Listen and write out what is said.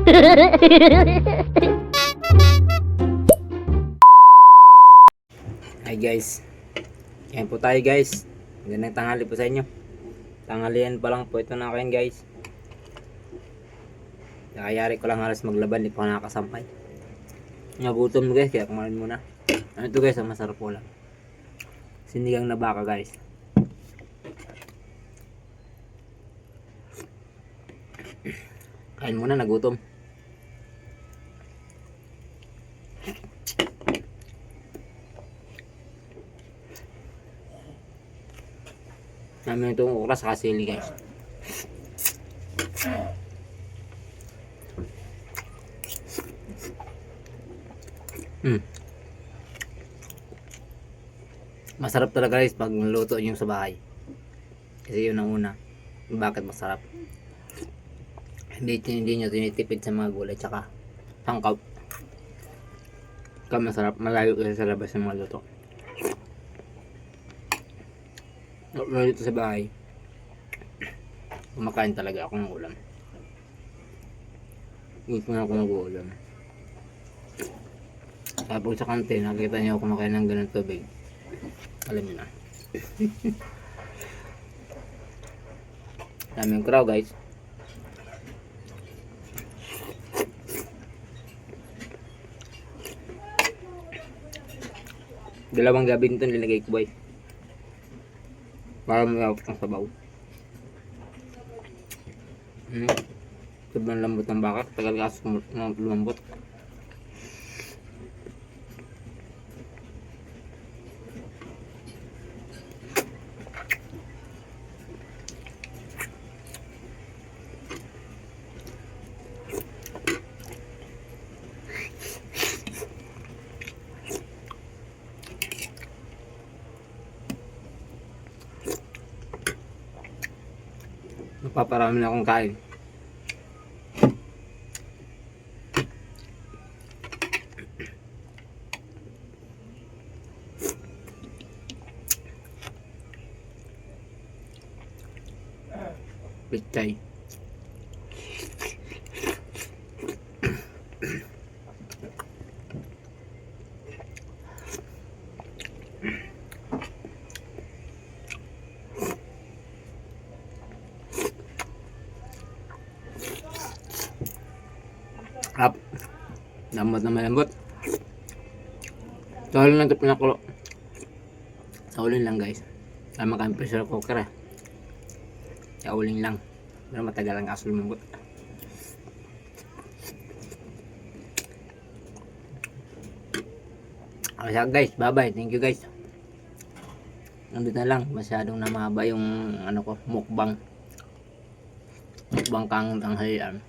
Hi guys, ayan po tayo guys. Magandang tanghali po sa inyo. Tanghalian pa lang po ito na kain guys. Nakayari ko lang halos maglaban, di pa ako nakakasampay. Nagutom guys, kaya kumain muna. Ano ito guys, masarap po lang. Sinigang na baka guys. Kain muna, nagutom. Namin itong okra sa sili guys. Masarap talaga guys pag luto nyo sa bahay. Kasi yun ang una. Bakit masarap? Hindi nyo tinitipid sa mga gulay tsaka sangkap. Kaya masarap, malayo kasi sa labas ng mga luto. Dito sa bahay, kumakain talaga ako ng ulam. Gusto na ako mag-uulam. Tapos sa kantin, nakita niyo ako kumakain ng ganun tubig. Alam niyo na. Daming crowd guys. Dalawang gabi nito nilagay ko boy. Para may ang sabaw. Sobrang lambot ng baka. Tagal kasi lumambot. Paparami na akong kain. Pichay. Up. Lambot na malambot. Sa uling lang ito pinakulo. Sa uling lang guys. Tama kami pressure cooker eh. Sa uling lang. Pero matagal ang kaso lumambot. Okay guys, bye bye. Thank you guys. Nandito na lang. Masyadong na mahaba yung ano ko, mukbang. Mukbang kang tanghalian.